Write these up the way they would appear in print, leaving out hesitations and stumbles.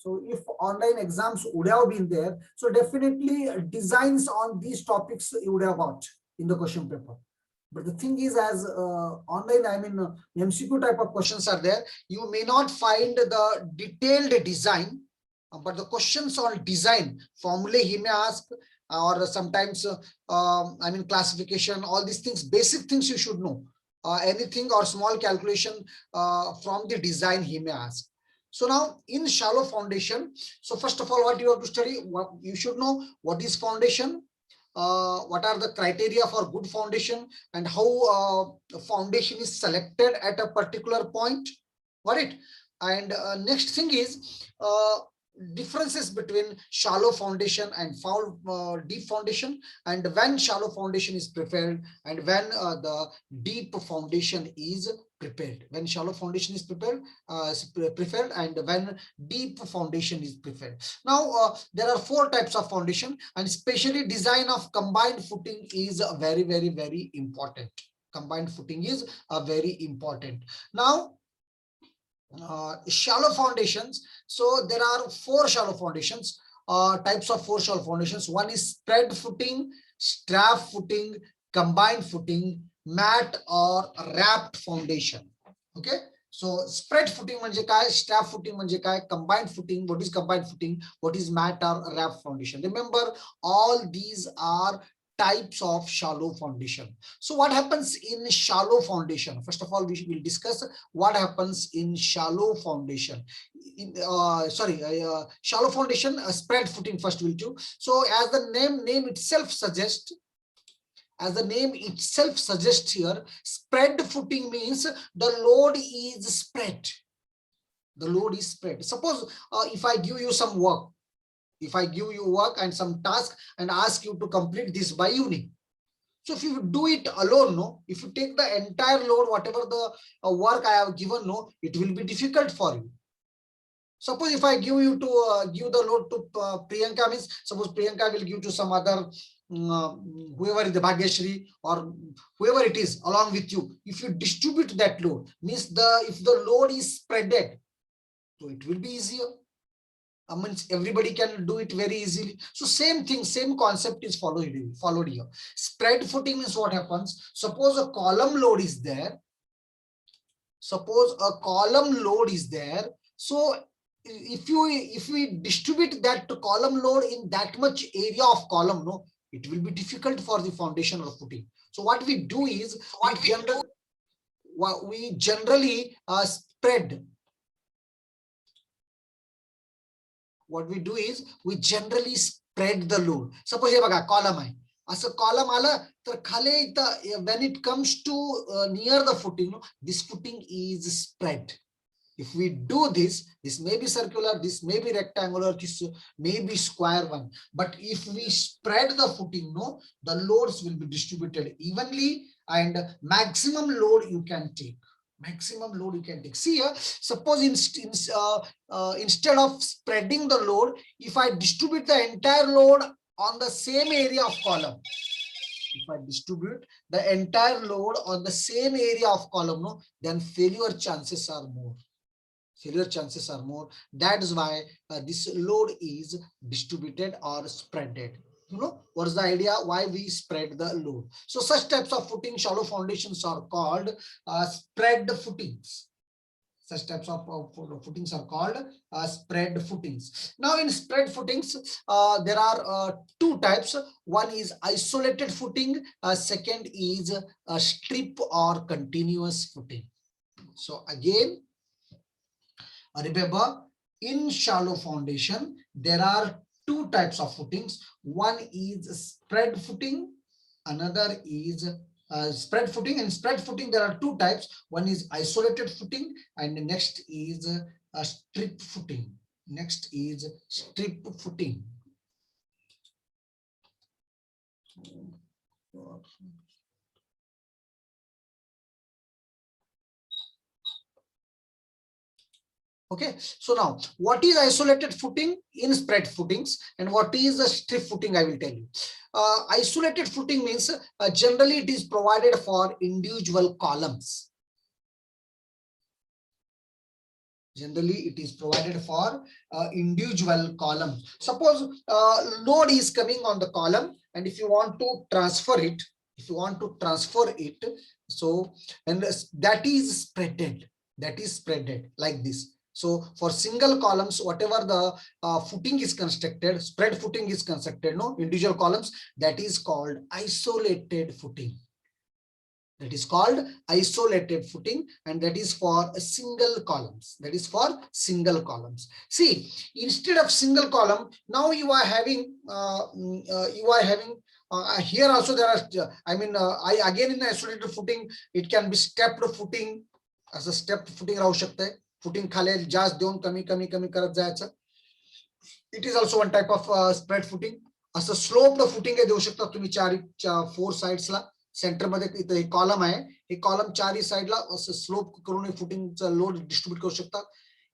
So if online exams would have been there, so definitely designs on these topics you would have got in the question paper. But the thing is, as online, I mean, MCQ type of questions are there, you may not find the detailed design, but the questions on design, formulae he may ask, or sometimes, I mean, classification, all these things, basic things you should know. Anything or small calculation from the design he may ask. So now in shallow foundation, so first of all, what you have to study, what you should know, what is foundation, what are the criteria for good foundation, and how foundation is selected at a particular point. Got it? And next thing is differences between shallow foundation and deep foundation, and when shallow foundation is prepared and when the deep foundation is prepared. When shallow foundation is prepared, and when deep foundation is prepared. Now there are 4 types of foundation, and especially design of combined footing is very, very, very important. Combined footing is very important. Now shallow foundations. So there are 4 shallow foundations, types of 4 shallow foundations. One is spread footing, strap footing, combined footing, mat or wrapped foundation. Okay. So spread footing म्हणजे काय, strap footing म्हणजे काय, combined footing, what is combined footing, what is mat or wrapped foundation. Remember, all these are types of shallow foundation. So what happens in shallow foundation? First of all, we will discuss what happens in shallow foundation. Shallow foundation, spread footing first will do. So as the name itself suggests, here, spread footing means the load is spread. The load is spread. Suppose if I give you some work, and some task and ask you to complete this by evening. So if you do it alone, no, if you take the entire load, whatever the work I have given, no, it will be difficult for you. Suppose if I give you to give the load to Priyanka, means suppose Priyanka will give to some other whoever is the Bhagyashri or whoever it is along with you. If you distribute that load, means if the load is spreaded, so it will be easier. Means everybody can do it very easily. So same thing, same concept is followed here. Spread footing means what happens? Suppose a column load is there. So if we distribute that column load in that much area of column, no, it will be difficult for the foundation or footing. So what we do is we generally spread. What we do is we generally spread the load. Suppose हे बघा column आहे, असं column आलं तर खाली when it comes to near the footing, no, this footing is spread. If we do this may be circular, this may be rectangular, this may be square one. But if we spread the footing, no, the loads will be distributed evenly and maximum load you can take. See here, suppose instead of spreading the load, if I distribute the entire load on the same area of column, no, then failure chances are more. That is why this load is distributed or spreaded. You know what is the idea why we spread the load? So such types of footing, shallow foundations, are called spread footings. Such types of footings are called spread footings. Now in spread footings, there are 2 types. One is isolated footing, second is a strip or continuous footing. So again, remember, in shallow foundation, there are 2 types of footings. One is spread footing, another is spread footing. And spread footing, there are 2 types. One is isolated footing, and the next is a strip footing. Okay, so now what is isolated footing in spread footings and what is a strip footing, I will tell you. Isolated footing means generally it is provided for individual columns. Generally it is provided for individual column. Suppose load is coming on the column, and if you want to transfer it, so, and that is spreaded, like this. So for single columns, whatever the footing is constructed, spread footing is constructed, no, individual columns, that is called isolated footing. That is called isolated footing, and that is for single columns. See, instead of single column, now you are having here also there are again in isolated footing it can be stepped footing. As a stepped footing राहू शकते, footing खाली जास्त देऊन कमी कमी कमी करत जायचं. It is also one type of spread footing. असं sloped footing देऊ शकता तुम्ही फोर साइड्स ला. सेंटर मध्ये इथे एक कॉलम आहे, हे कॉलम चारही साइडला स्लोप करून फुटिंगचा लोड डिस्ट्रीब्यूट करू शकता,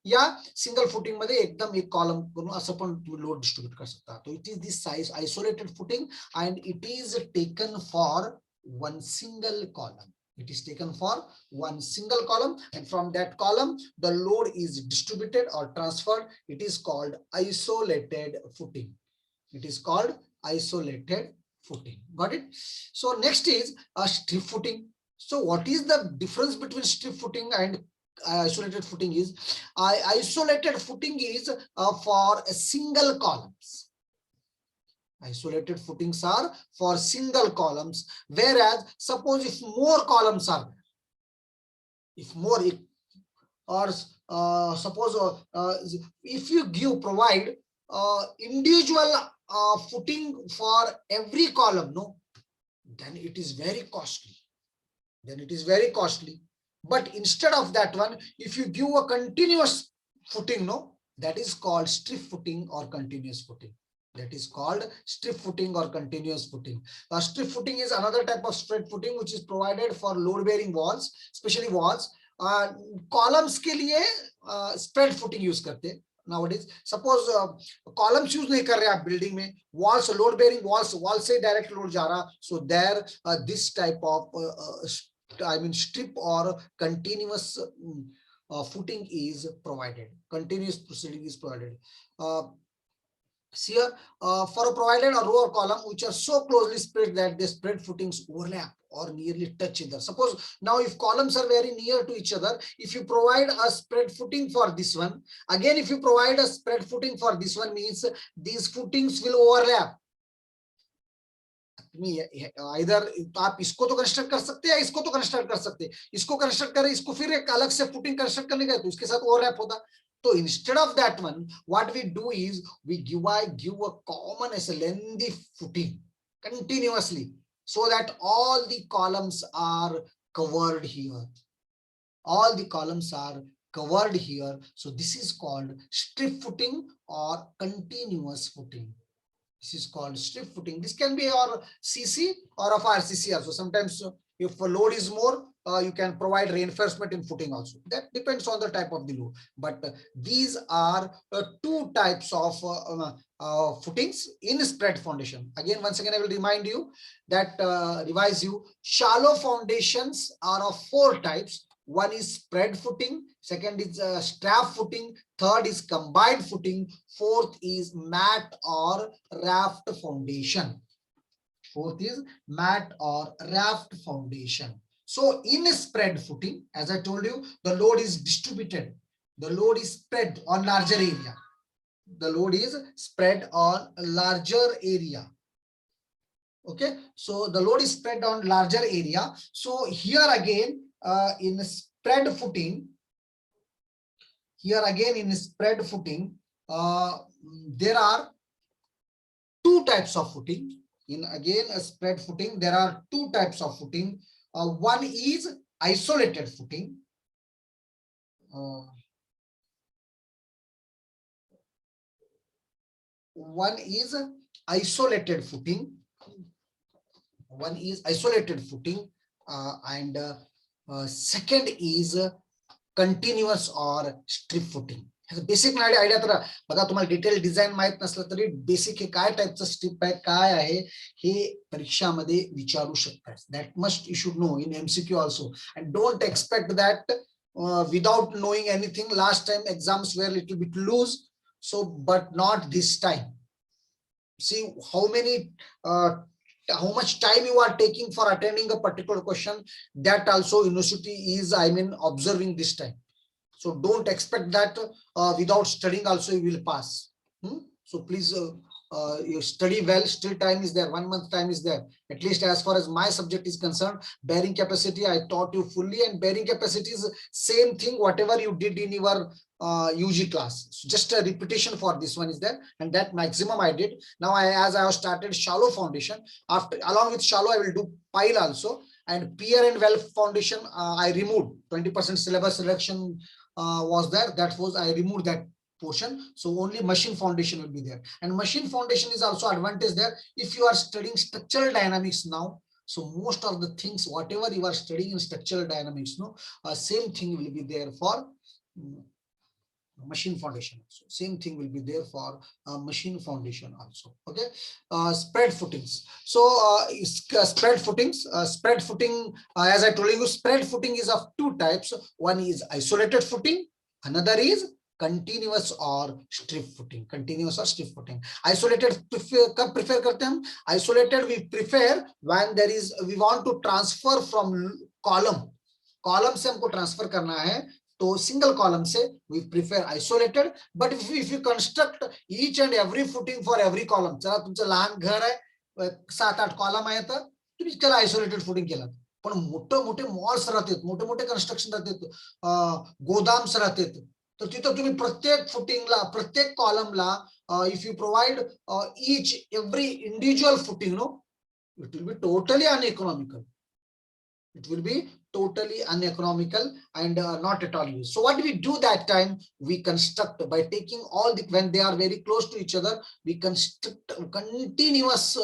या सिंगल फुटिंग मध्ये एकदम एक कॉलम करून असं पण तुम्ही लोड डिस्ट्रीब्यूट करू शकता. तो it is this size isolated footing and it is taken for one single column. It is taken for one single column, and from that column the load is distributed or transferred. It is called isolated footing. It is called isolated footing. Got it? So next is a strip footing. So what is the difference between strip footing and isolated footing? Is isolated footing is for a single columns. Isolated footings are for single columns, whereas suppose if more columns are there, or suppose if you provide individual footing for every column, no, then it is very costly. But instead of that one, if you give a continuous footing, no, that is called strip footing or continuous footing. That is called strip footing or continuous footing. Strip footing is another type of spread footing which is provided for load bearing walls, especially walls. Columns के लिए spread footing use करते nowadays. Suppose columns use नहीं कर रहे आप building में, walls, load bearing walls, wall से direct load जा रहा, so there this type of strip or continuous footing is provided. Continuous proceeding is provided. Here for a provided a row or column which are so closely spread that the spread footings overlap or nearly touch each other. Suppose now if columns are very near to each other, if you provide a spread footing for this one, again if you provide a spread footing for this one, means these footings will overlap. Either आप इसको तो construct कर सकते हैं या इसको तो construct कर सकते हैं, इसको कंस्ट्रक्ट करें, इसको फिर एक अलग से फुटिंग कंस्ट्रक्ट करने गए तो इसके साथ ओवरलैप होता. So instead of that one, what we do is we give a common as a lengthy footing continuously, so that all the columns are covered here. All the columns are covered here. So this is called strip footing or continuous footing. This is called strip footing. This can be your CC or of RCC also. Sometimes if a load is more, you can provide reinforcement in footing also. That depends on the type of the load. But these are two types of footings in spread foundation. Again, once again, I will remind you that revise you. Shallow foundations are of four types. One is spread footing, second is strap footing, third is combined footing, fourth is mat or raft foundation. Fourth is mat or raft foundation. So in a spread footing, as I told you, the load is distributed. The load is spread on larger area. The load is spread on a larger area. Okay, so the load is spread on larger area. So here again, in spread footing, there are two types of footing. In again a spread footing, there are two types of footing. One is isolated footing. One is isolated footing. And second is continuous or strip footing. Basic idea तर बघा, तुम्हाला detail design माहित नसलं तरी basic हे काय टाइपचं strip आहे, काय आहे हे परीक्षामध्ये विचारू शकतात. That must you should know in MCQ also, and don't expect that without knowing anything. Last time exams were a little bit loose, so but not this time. See how many how much time you are taking for attending a particular question. That also university is, I mean, observing this time. So don't expect that without studying also you will pass. So please you study well. Still time is there, 1 month time is there. At least as far as my subject is concerned, bearing capacity I taught you fully, and bearing capacity is same thing whatever you did in your UG class. So just a repetition for this one is there, and that maximum I did. Now as I have started shallow foundation, after along with shallow I will do pile also, and peer and well foundation I removed 20% syllabus reduction was there. That was, I removed that portion. So only machine foundation will be there, and machine foundation is also advantage there. If you are studying structural dynamics now, so most of the things whatever you are studying in structural dynamics, no, same thing will be there for machine foundation also. Same thing will be there for machine foundation also. Okay. Spread footings. So spread footings, spread footing, as I told you, spread footing is of two types. One is isolated footing, another is continuous or strip footing. Continuous or strip footing. Isolated कब prefer करते हैं हम? Isolated we prefer when there is, we want to transfer from column से हमको transfer करना है, तो single column से we prefer isolated. But if you construct each and every footing for every column, चला तुमचं लहान घर आहे, 7-8 कॉलम आहे, तर तुम्ही त्याला आयसोलेटेड फुटिंग केलं. पण मोठे मोठे मॉल्स राहतात, मोठे मोठे कन्स्ट्रक्शन राहतात, गोदाम्स राहतात, तर तिथं तुम्ही प्रत्येक फुटिंगला, प्रत्येक कॉलमला if you provide each every individual footing, no, it will be totally uneconomical. It will be totally uneconomical and not at all used. So what do we do that time? We construct by taking all the, when they are very close to each other, we construct continuous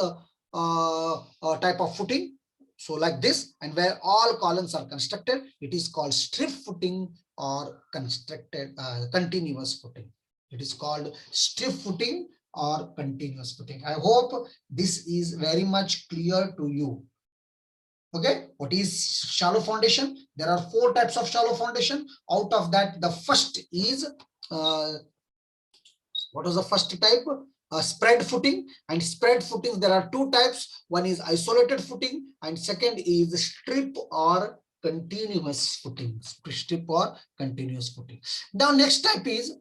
type of footing. So like this, and where all columns are constructed, it is called strip footing or constructed continuous footing. It is called strip footing or continuous footing. I hope this is very much clear to you. Okay, what is shallow foundation? There are 4 types of shallow foundation. Out of that, the first is what was the first type? Spread footing. And spread footings, there are 2 types. One is isolated footing, and second is strip or continuous footing. Strip or continuous footing. Now next type is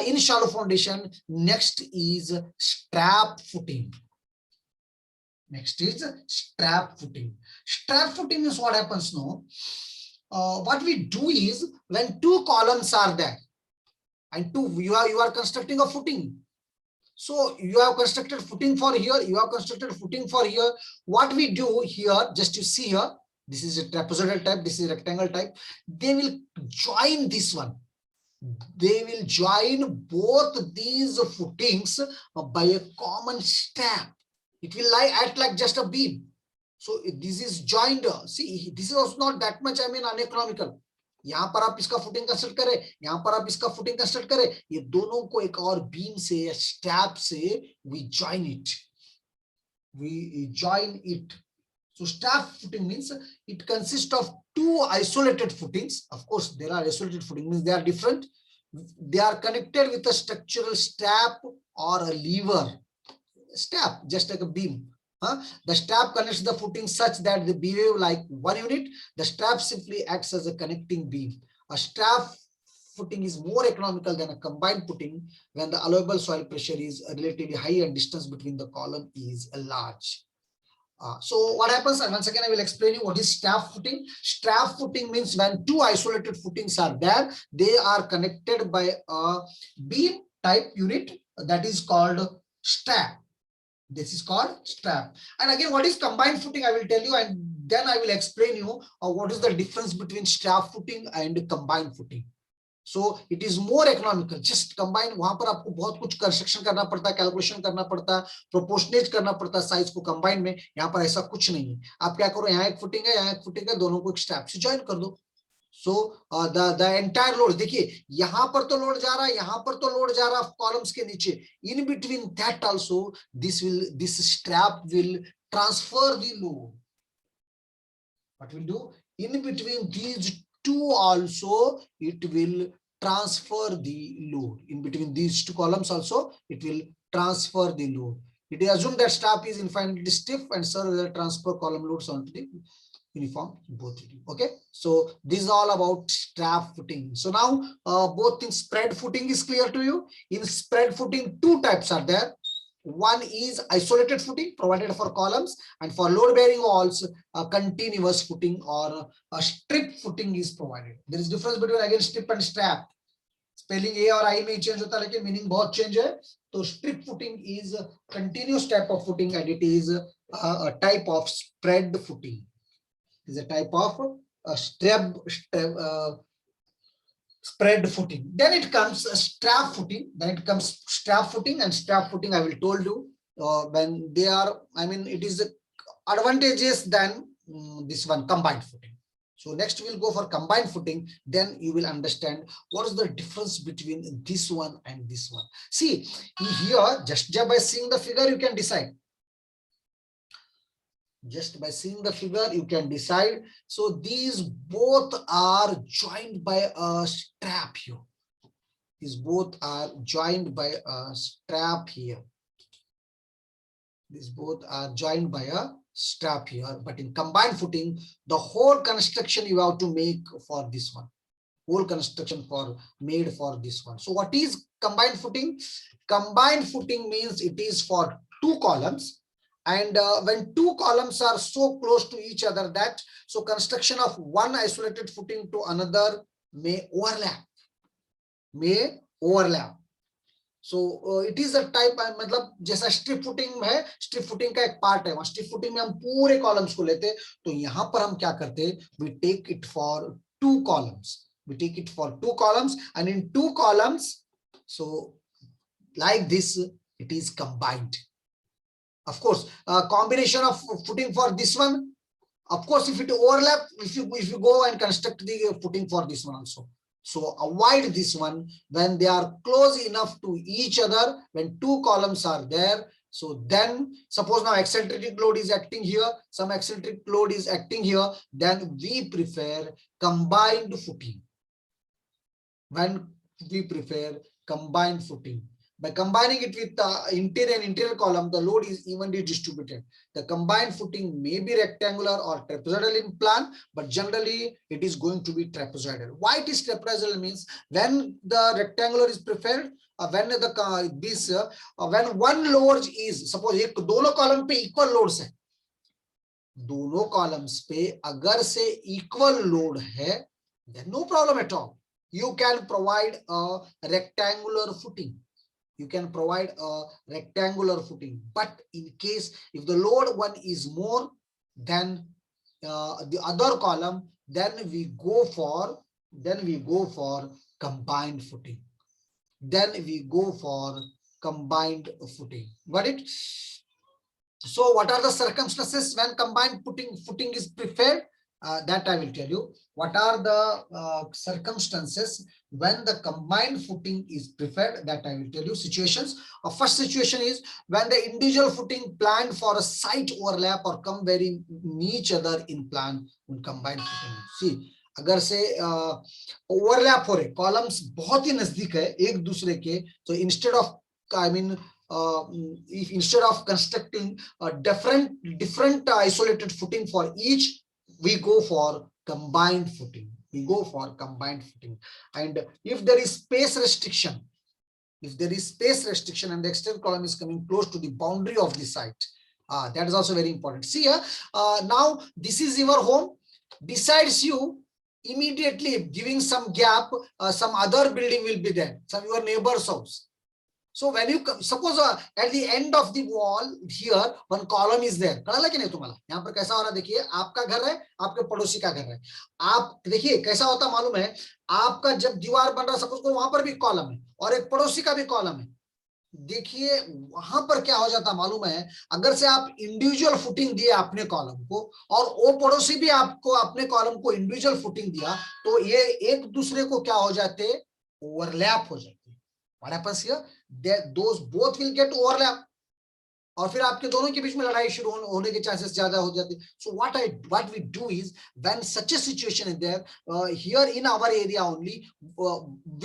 in shallow foundation. Next is strap footing. Next is strap footing. Strap footing is what happens now. What we do is, when 2 columns are there and you are constructing a footing. So you have constructed footing for here, you have constructed footing for here. What we do here, just you see here, this is a trapezoidal type, this is a rectangle type. They will join this one. They will join both these footings by a common strap. It will act like just a beam. So this is joined. See, this is also not that much, I mean, uneconomical. यहाँ पर आप इसका footing construct करें, यहाँ पर आप इसका footing construct करें, ये दोनों को एक और बीम से या स्ट्रैप से we join it. We join it. So strap footing means it consists of 2 isolated footings. Of course, there are isolated footings, means they are different. They are connected with a structural strap or a lever. Strap, just like a beam. The strap connects the footing such that they behave like one unit. The strap simply acts as a connecting beam. A strap footing is more economical than a combined footing when the allowable soil pressure is relatively high and distance between the column is large. So what happens, once again I will explain you what is strap footing. Strap footing means when 2 isolated footings are there, they are connected by a beam type unit that is called strap. This is called strap. And again, what is combined footing, I will tell you, and then I will explain you what is the difference between strap footing and combined footing. So it is more economical. Just combine, वहां पर आपको बहुत कुछ construction करना पड़ता है, calculation करना पड़ता है, प्रोपोर्शनेट करना पड़ता है साइज को कंबाइन में. यहाँ पर ऐसा कुछ नहीं है. आप क्या करो, यहाँ एक फुटिंग है, यहाँ एक फुटिंग है, दोनों को एक स्ट्रैप से ज्वाइन कर दो. So the entire load, देखिए यहाँ पर तो लोड जा रहा है, यहाँ पर तो लोड जा रहा है कॉलम्स के नीचे. In between that also, this strap will transfer the load. What will do? In between these two also it will transfer the load. In between these two columns also it will transfer the load. It is assumed that strap is infinitely stiff and serve as a transfer column loads onto the uniform both. Okay, so this is all about strap footing. So now both things, spread footing is clear to you. In spread footing, two types are there. One is isolated footing provided for columns, and for load bearing walls a continuous footing or a strip footing is provided. There is difference between again strip and strap. Spelling A और आई में change होता है लेकिन meaning बहुत change है. तो strip footing is continuous type of footing and it is a type of spread footing. Is a type of spread footing. Then it comes strap footing. And strap footing I will told you when they are, I mean it is advantageous than this one combined footing. So next we'll go for combined footing. Then you will understand what is the difference between this one and this one. See here, just by seeing the figure you can decide. Just by seeing the figure you can decide. So these both are joined by a strap here. These both are joined by a strap here. These both are joined by a strap here. But in combined footing, the whole construction you have to make for this one. Whole construction made for this one. So what is combined footing? Combined footing means it is for two columns. And when two columns are so close to each other that so construction of one isolated footing to another may overlap. So it is a type, मतलब जैसा strip footing है, strip footing का एक part है. Strip footing में हम पूरे columns को लेते, तो यहाँ पर हम क्या करते, we take it for two columns. We take it for two columns, and in two columns, so like this, it is combined. Of course, a combination of footing for this one. Of course, if it overlap, if you go and construct the footing for this one also. So avoid this one when they are close enough to each other, when two columns are there. So then suppose now eccentric load is acting here, some eccentric load is acting here, then we prefer combined footing. When we prefer combined footing. By combining it with the interior column, the load is evenly distributed. The combined footing may be rectangular or trapezoidal in plan, but generally it is going to be trapezoidal. Why it is trapezoidal means when the rectangular is preferred, when one load is, suppose एक दोनों column पे equal loads है, दोनों columns पे अगर से equal load है, then no problem at all. You can provide a rectangular footing. You can provide a rectangular footing, but in case if the load one is more than the other column, then we go for combined footing. Then we go for combined footing. Got it? So what are the circumstances when combined footing is preferred? That I will tell you. What are the circumstances when the combined footing is preferred? That I will tell you. Situations. First situation is when the individual footing planned for a site overlap or come very near each other in plan with combined footing. See, अगर से overlap हो रहे, columns बहुत ही नजदीक है एक दूसरे के, so instead of, I mean, if instead of constructing a different isolated footing for each, we go for combined footing. And if there is space restriction, and the external column is coming close to the boundary of the site, that is also very important. See here, now this is your home. Besides you, immediately giving some gap, some other building will be there, some your neighbor's house. So when you suppose at the end of the wall here one column is there, कळाला की नहीं तुम्हाला? यहाँ पर कैसा हो रहा देखिए, आपका घर है, आपके पड़ोसी का घर है. आप देखिए कैसा होता मालूम है, आपका जब दीवार बन रहा, सपोज करो वहां पर भी कॉलम है और एक पड़ोसी का भी कॉलम है. देखिए वहां पर क्या हो जाता मालूम है, अगर से आप इंडिविजुअल फुटिंग दिए अपने कॉलम को और वो पड़ोसी भी आपको अपने कॉलम को इंडिविजुअल फुटिंग दिया, तो ये एक दूसरे को क्या हो जाते, ओवरलैप हो जाते. What happens here? Those both will get overlap. और फिर आपके दोनों के बीच में लड़ाई शुरू होने के चांसेस ज्यादा हो जाते हैं. So what we do is when such a situation is there here in our area only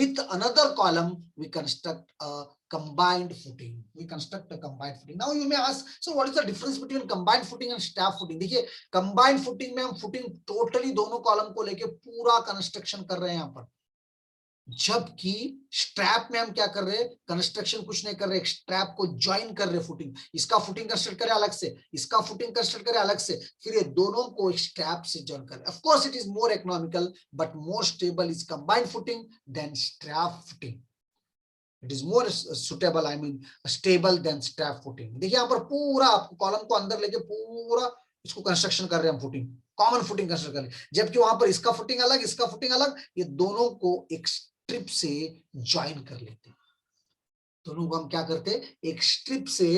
with another column we construct combined footing. We construct a combined footing. Now you may ask, so what is the difference between combined footing and staff footing? देखिए combined footing में हम footing totally दोनों column को लेके पूरा construction कर रहे हैं यहाँ पर, जबकि स्ट्रैप में हम क्या कर रहे हैं, कंस्ट्रक्शन कुछ नहीं कर रहे, स्ट्रैप को ज्वाइन कर रहे फुटिंग, इसका फुटिंग कंस्ट्रक्ट करे अलग से, इसका फुटिंग कंस्ट्रक्ट करे अलग से, फिर ये दोनों को स्ट्रैप से ज्वाइन कर. Of course it is more economical but more stable is combined footing than strap footing. It is more suitable, I mean stable than strap footing. देखिए यहाँ पर पूरा कॉलम को अंदर लेके पूरा इसको कंस्ट्रक्शन कर रहे हैं हम, फुटिंग कॉमन फुटिंग कंस्ट्रक्ट कर रहे हैं, जबकि वहां पर इसका फुटिंग अलग, इसका फुटिंग अलग, ये दोनों को एक स्ट्रिप से ज्वाइन कर लेते हैं. दोनों को हम क्या करते हैं, एक स्ट्रिप से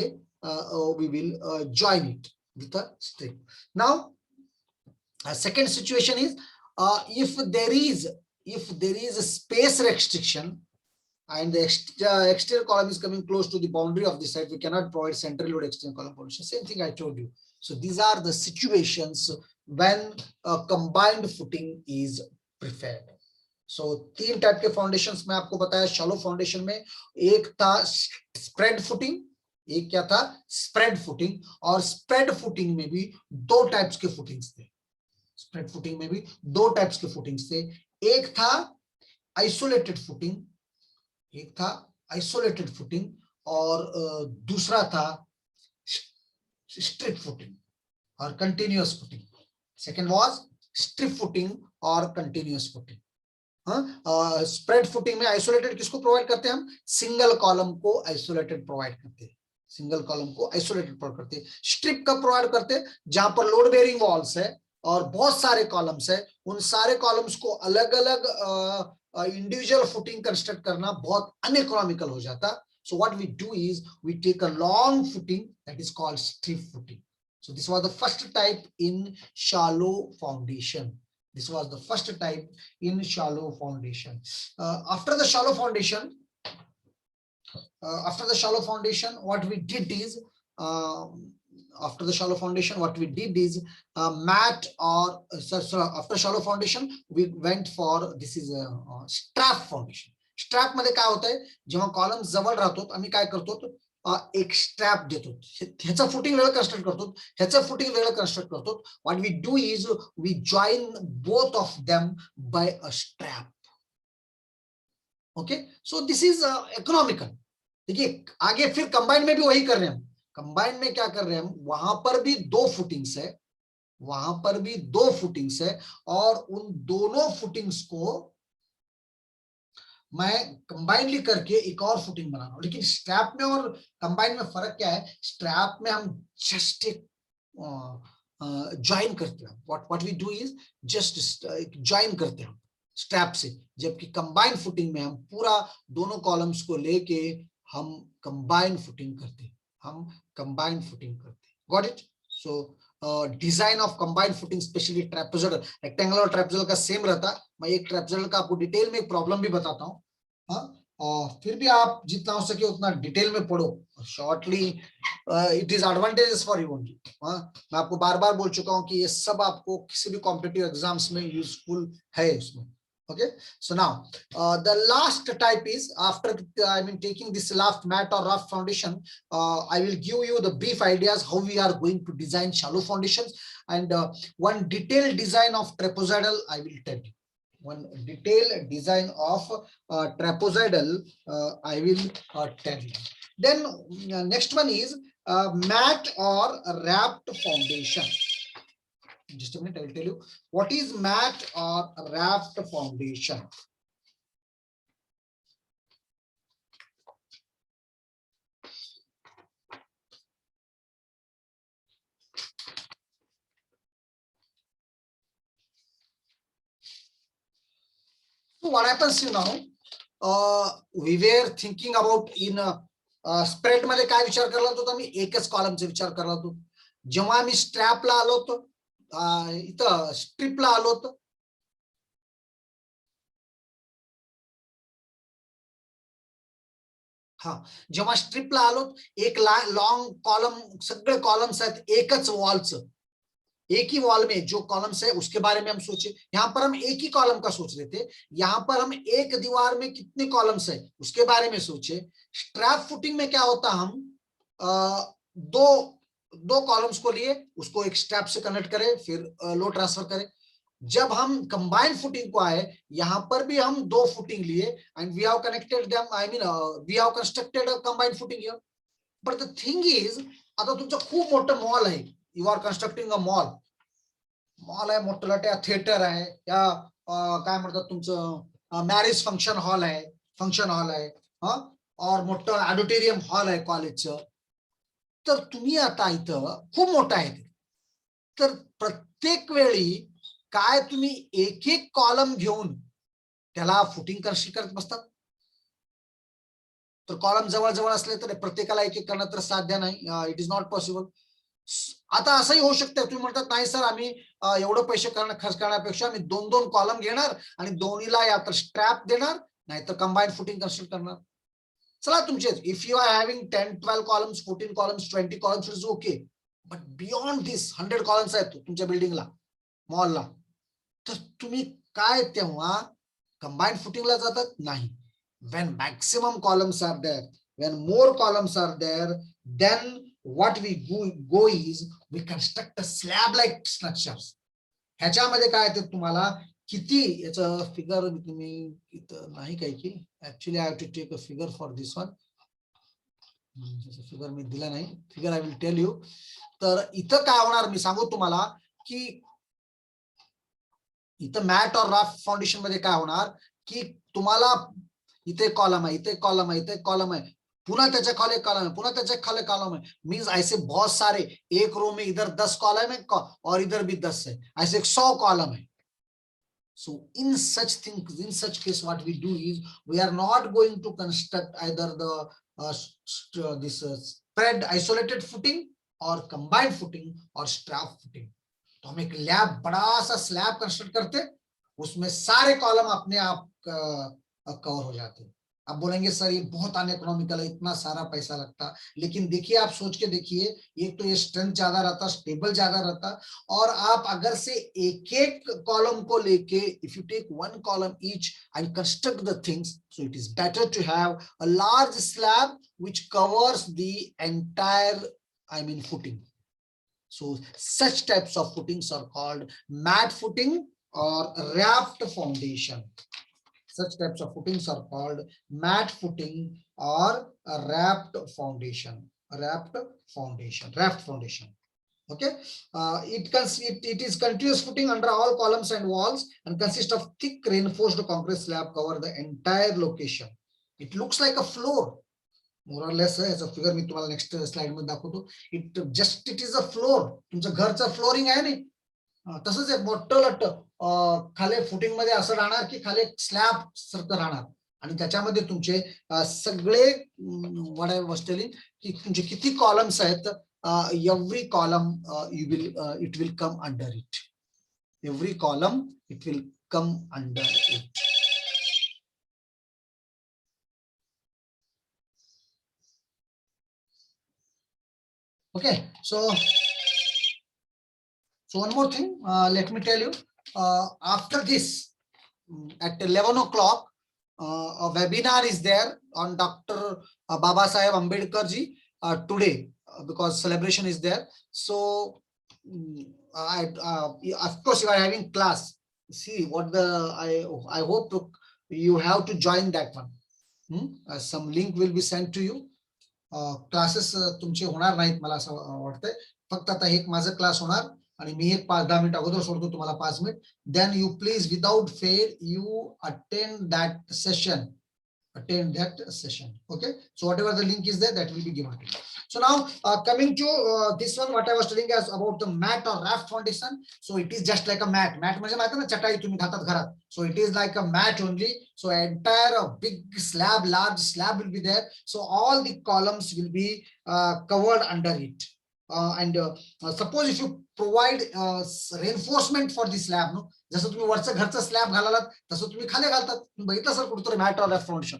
we will join it with a strip. Now second situation is if there is a space restriction and the exterior column is coming close to the boundary of the site, we cannot provide central load external column foundation. Same thing I told you. So these are the situations when a combined footing is preferred. So तीन type के foundations में आपको बताया shallow foundation में. एक था spread footing, एक क्या था, स्प्रेड फुटिंग. और स्प्रेड फुटिंग में भी दो टाइप्स के फुटिंग्स थे. स्प्रेड फुटिंग में भी दो टाइप्स के फुटिंग्स थे. एक था आइसोलेटेड फुटिंग, एक था आइसोलेटेड फुटिंग, और दूसरा था स्ट्रिप फुटिंग और continuous footing. Second was strip footing और कंटिन्यूअस फुटिंग. स्प्रेड फुटिंग में आइसोलेटेड किसको प्रोवाइड करते हैं हम, सिंगल कॉलम को आइसोलेटेड प्रोवाइड करते हैं, सिंगल कॉलम को आइसोलेटेड प्रोवाइड करते हैं. स्ट्रिप का प्रोवाइड करते हैं जहां पर लोड बेयरिंग वॉल्स है और बहुत सारे कॉलम्स है, उन सारे कॉलम्स को अलग अलग इंडिविजुअल फुटिंग कंस्ट्रक्ट करना बहुत अनइकोनॉमिकल हो जाता. So what we do is we take a long footing that is called strip footing. So this was the first type in shallow foundation. This was the first type in shallow foundation. After the shallow foundation, what we did is mat or after shallow foundation we went for this is a strap foundation. Strap मध्ये काय होतंय, जेव्हा column जवळ राहतो आम्ही काय करतो, एक स्ट्रॅप देतो, ह्याचं फुटिंग वेगळं कंस्ट्रक्ट करतो, ह्याचं फुटिंग वेगळं कंस्ट्रक्ट करतो. What we do is we join both of them by a strap. Okay, so this is economical. देखिए आगे फिर कंबाइन में भी वही कर रहे हैं हम. कंबाइन में क्या कर रहे हैं हम, वहां पर भी दो फुटिंग्स है, वहां पर भी दो फुटिंग्स है, और उन दोनों फुटिंग्स को मैं कंबाइनली करके एक और फुटिंग बना रहा हूं. लेकिन स्ट्रैप में और कंबाइन में फर्क क्या है, स्ट्रैप में हम जस्ट एक ज्वाइन करते हैं. What we do is just join करते हैं स्ट्रैप से, जबकि कंबाइन फुटिंग में हम पूरा दोनों कॉलम्स को लेके हम कंबाइन फुटिंग करते हैं, हम कंबाइन फुटिंग करते हैं. Got it. So design of combined footing specially trapezoidal, rectangular और ट्रेपेजॉइडल का सेम रहता है. मैं एक ट्रेपेजॉइडल का आपको डिटेल में एक प्रॉब्लम भी बताता हूँ. और फिर भी आप जितना हो सके उतना डिटेल में पढ़ो. Shortly it is advantages for you only. मैं आपको बार बार बोल चुका हूँ कि ये सब आपको किसी भी कॉम्पिटिटिव एग्जाम्स में यूजफुल है इसमें. Okay, so now the last type is after taking this last mat or rough foundation, I will give you the brief ideas how we are going to design shallow foundations, and one detailed design of trapezoidal I will tell you. One detailed design of trapezoidal I will tell you. Then next one is mat or wrapped foundation. Just a minute, I will tell you what is mat or wrapped foundation. So what happens now? We were thinking about in spread मध्ये काय विचार करला होतो, आम्ही एकच कॉलमचा विचार करला होतो. जेव्हा आम्ही स्ट्रॅपला आलो होतो, इथं स्ट्रिपला आलो होतो, हा, जेव्हा स्ट्रिपला आलो, एक लॉन्ग कॉलम, सगळे कॉलम्स आहेत एकच वॉलचं, एक ही वॉल में जो कॉलम्स है उसके बारे में हम सोचे। यहाँ पर हम एक ही कॉलम का सोच रहे थे, यहाँ पर हम एक दीवार में कितने कॉलम्स है उसके बारे में सोचे। स्ट्रैप फुटिंग में क्या होता, हम दो कॉलम्स को लिए, उसको एक स्ट्रैप से कनेक्ट करें, फिर लोड ट्रांसफर करें। जब हम कंबाइंड फुटिंग को आए, यहां पर भी हम दो फुटिंग लिए and we have connected them, I mean we have constructed a combined footing here. But the thing is, आता तुमचं खूप मोठं मॉल आहे, you are constructing a mall, mall आहे मोठं, थिएटर आहे, या काय म्हणतात तुमचं मॅरेज फंक्शन हॉल आहे, हा, और मोठं ऑडिटोरियम हॉल आहे कॉलेजचं, तर तुम्ही आता इथं खूप मोठं आहे, तर प्रत्येक वेळी काय तुम्ही एक एक कॉलम घेऊन त्याला फुटिंग कशी करत बसतात, तर कॉलम जवळ जवळ असले तर प्रत्येकाला एक एक करणं तर साध्य नाही, इट इज नॉट पॉसिबल। आता असंही होऊ शकतं, तुम्ही म्हणतात नाही सर आम्ही एवढं पैसे खर्च करण्यापेक्षा आम्ही दोन दोन कॉलम घेणार आणि दोन्हीला या तर स्ट्रॅप देणार, नाहीतर कंबाईंड फुटिंग कन्स्ट्रक्ट करणार। चला तुमचे, if you are having 10-12 columns, 14 columns, 20 columns is okay, but beyond this 100 columns आहेत तुमच्या बिल्डिंगला, मॉलला, तर तुम्ही काय तेव्हा कंबाईंड फुटिंगला जातात नाही। when maximum columns are there, when more columns are there, then what we go is we construct a slab like structures। ह्याच्यामध्ये काय ते तुम्हाला किती याचं फिगर तुम्ही इथं नाही काय की, actually I have to take a figure for this one, figure मी दिला नाही, figure I will tell you. तर इथं काय होणार मी सांगू तुम्हाला की इथं मॅट और राफ्ट फाउंडेशन मध्ये काय होणार की तुम्हाला इथे कॉलम है, इथे कॉलम है, इथे कॉलम है, पुनः त्याच्या खाली कॉलम है, पुनः त्याच्या खाली कॉलम है, मींस ऐसे बहुत सारे, एक रो में इधर 10 कॉलम है और इधर भी 10 है, ऐसे 100 कॉलम है। So in such things, in such case, what we do is we are not going to construct either the this spread isolated footing or combined footing or strap footing। तो हम एक लैब बड़ा सा slab construct करते, उसमें सारे column अपने आप कवर हो जाते हैं। आप बोलेंगे सर ये बहुत अनइकोनॉमिकल है, इतना सारा पैसा लगता, लेकिन देखिए आप सोच के देखिए, एक तो ये स्ट्रेंथ ज्यादा रहता, स्टेबल ज्यादा रहता, और आप अगर से एक एक कॉलम को लेके, if you take one column each and construct the things, so it is better to have a large slab which covers the entire, I mean footing. So such types of footings are called mat footing or raft foundation। Such types of footings are called mat footing or raft foundation, raft foundation। Okay, it is continuous footing under all columns and walls and consists of thick reinforced concrete slab cover the entire location। It looks like a floor, more or less as a figure मी तुम्हाला next slide मध्ये दाखवतो। It is a floor, तुमचं घरचं flooring आहे नाही, तसंच एक मोठं लट्ट खाली फुटिंग मध्ये असं राहणार की खाली स्लॅब सारखं राहणार, आणि त्याच्यामध्ये तुमचे सगळे व्हाट आय वाज टेलिंग की तुमचे किती कॉलम्स आहेत, every column it will come under it, every column it will come under it. Okay, so one more thing, let me tell you, after this at 11 o'clock a webinar is there on Dr. Baba Saheb Ambedkar ji today, because celebration is there, so of course you are having class, see what the I hope you have to join that one, some link will be sent to you। Classes तुमचे होणार नाहीत मला असं वाटतंय, फक्त आता एक माझा क्लास होणार आणि मी एक 5-10 मिनिट अगोदर सोडतो तुम्हाला 5 minute, then you please without fail you attend that session, okay, so whatever the link is there that will be given to you। So now coming to this one, what I was telling us about the mat or raft foundation, so it is just like a mat म्हणजे माहिती ना चटाई तुम्ही घालतात घरात, so it is like a mat only, so entire big slab, large slab will be there, so all the columns will be covered under it, and suppose if you provide reinforcement for the slab, no, जसं तुम्ही वरचं घरचं slab घालालात तसं तुम्ही खाली घालतात, बघितलं sir कुठेतरी मॅट और राफ्ट फाउंडेशन,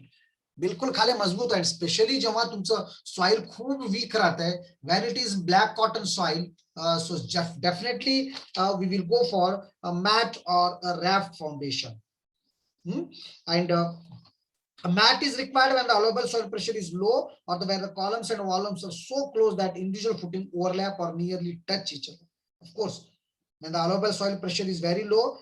बिल्कुल खाली मजबूत आहे. स्पेशली जेव्हा तुमचं सॉइल खूप वीक राहत आहे, when it is black cotton soil, so definitely we will go for a mat or a raft foundation. And a mat is required when the allowable soil pressure is low, or where the columns and volumes are so close that individual footing overlap or nearly touch each other. Of course, when the allowable soil pressure is very low,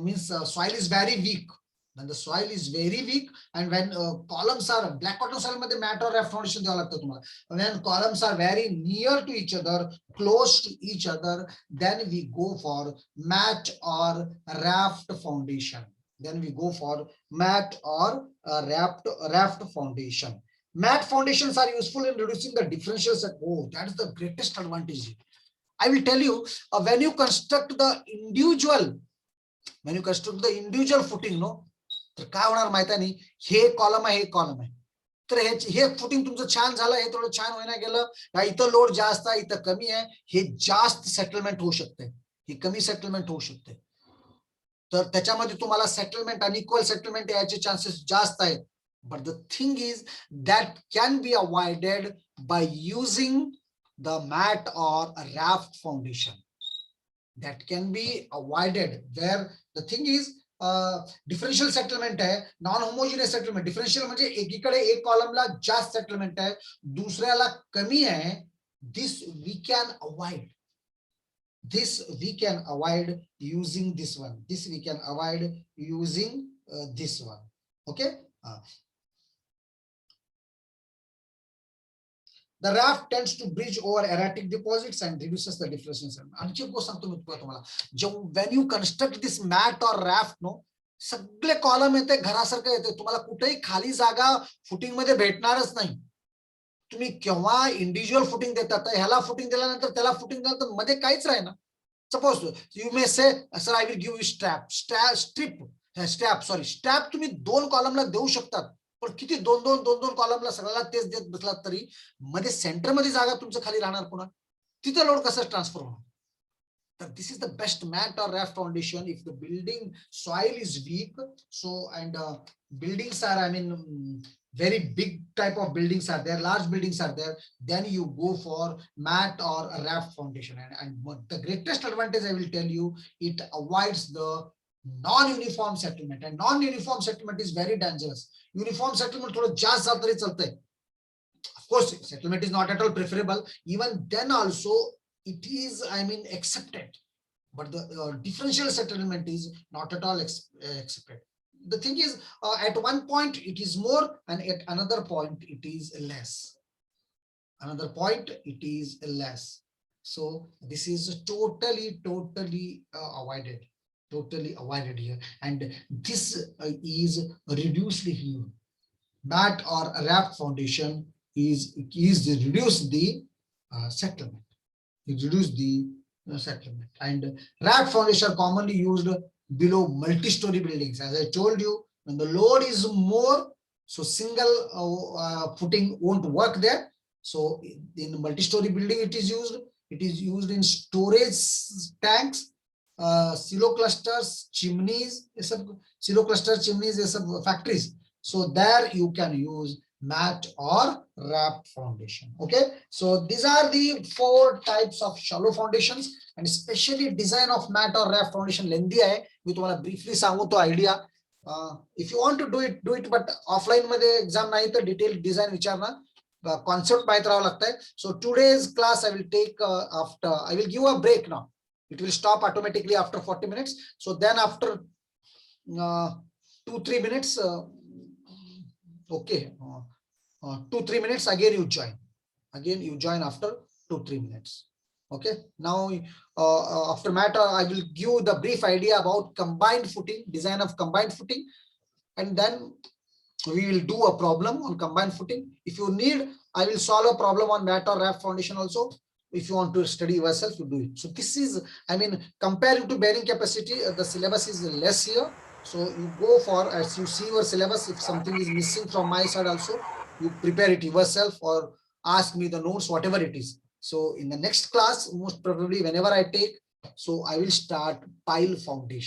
means soil is very weak. When the soil is very weak, and when columns are black cotton soil मध्ये mat or raft foundation द्यावं लागतं तुम्हाला. When columns are very near to each other, close to each other, then we go for mat or raft foundation. Then we go for mat or raft foundation. Mat foundations are useful in reducing the differentials. Oh, that is the greatest advantage. I will tell you, when you construct the individual footing, no, तर काय होणार माहिती आहे, हे column आहे, हे column आहे, तर हे footing तुमचं छान झालं, हे थोडं छान होईना गेलं, इथं लोड जास्त आहे, इथं कमी आहे, हे जास्त सेटलमेंट होऊ शकते, हे कमी सेटलमेंट होऊ शकते. तर त्याच्यामध्ये तुम्हाला सेटलमेंट अनइक्वल सेटलमेंट याचे चान्सेस जास्त आहेत. But the thing is that can be avoided by using the mat or raft foundation. That can be avoided where the thing is differential settlement आहे, नॉन होमोजिनियस सेटलमेंट. डिफरन्शियल म्हणजे एकीकडे एक कॉलमला जास्त settlement आहे, दुसऱ्याला कमी आहे. This we can avoid. This we can avoid using this one. This we can avoid using this one. Okay. The raft tends to bridge over erratic deposits and reduces the diffraction. आणखी एक गोष्ट सांगतो मी तुम्हाला, when you construct this mat or raft, no, सगळे column येते घरासारखं येते, तुम्हाला कुठेही खाली जागा फुटिंग मध्ये भेटणारच नाही. तुम्ही केव्हा इंडिव्हिज्युअल फुटिंग देतात, ह्याला फुटिंग दिल्यानंतर त्याला फुटिंग दिल्यानंतर मध्ये काहीच राहीना. सपोज यू मे से sir I will give you strap तुम्ही दोन कॉलमला देऊ शकतात, पण किती दोन दोन कॉलमला सगळ्याला तेच देत बसलात तरी मध्ये सेंटर मध्ये जागा तुमचं खाली राहणार पुन्हा, तिथं लोड कसं ट्रान्सफर होणार. तर this is the best mat or raft foundation if the building soil is weak. So and buildings are, I mean, very big type of buildings are there, large buildings are there, then you go for mat or a raft foundation. And the greatest advantage I will tell you, it avoids the non-uniform settlement, and non-uniform settlement is very dangerous. Uniform settlement थोड़ा जास्त झालं तरी चालतंय. Of course, settlement is not at all preferable. Even then also it is, I mean, accepted, but the differential settlement is not at all accepted. The thing is, at one point it is more, and at another point it is less. Another point it is less. So this is totally avoided. Totally avoided here, and this is reduced here. Mat or raft foundation is reduce the settlement. It reduce the settlement. And raft foundation are commonly used below multi-story buildings. As I told you, when the load is more, so single footing won't work there. So in multi-story building it is used. It is used in storage tanks, silo clusters, chimneys, silo cluster chimneys, factories. So there you can use mat or raft foundation. Okay, so these are the 4 types of shallow foundations, and especially design of mat or raft foundation lengthy आहे. मी तुम्हाला briefly सांगू तो idea. If you want to do it, but offline मध्ये exam नाही तर detailed design विचारना, concept माहित राहावं लागतंय. So today's class I will take after, I will give a break now. It will stop automatically after 40 minutes. So then after 2-3 minutes, okay, 2-3 minutes again you join after 2-3 minutes. Okay, now after matter I will give the brief idea about combined footing, design of combined footing, and then we will do a problem on combined footing. If you need, I will solve a problem on mat or raft foundation also. If you want to study yourself, you do it. So this is, I mean, comparing to bearing capacity, the syllabus is less here. So you go for, as you see your syllabus, if something is missing from my side also, you prepare it yourself or ask me the notes, whatever it is. So in the next class, most probably whenever I take, so I will start pile foundation.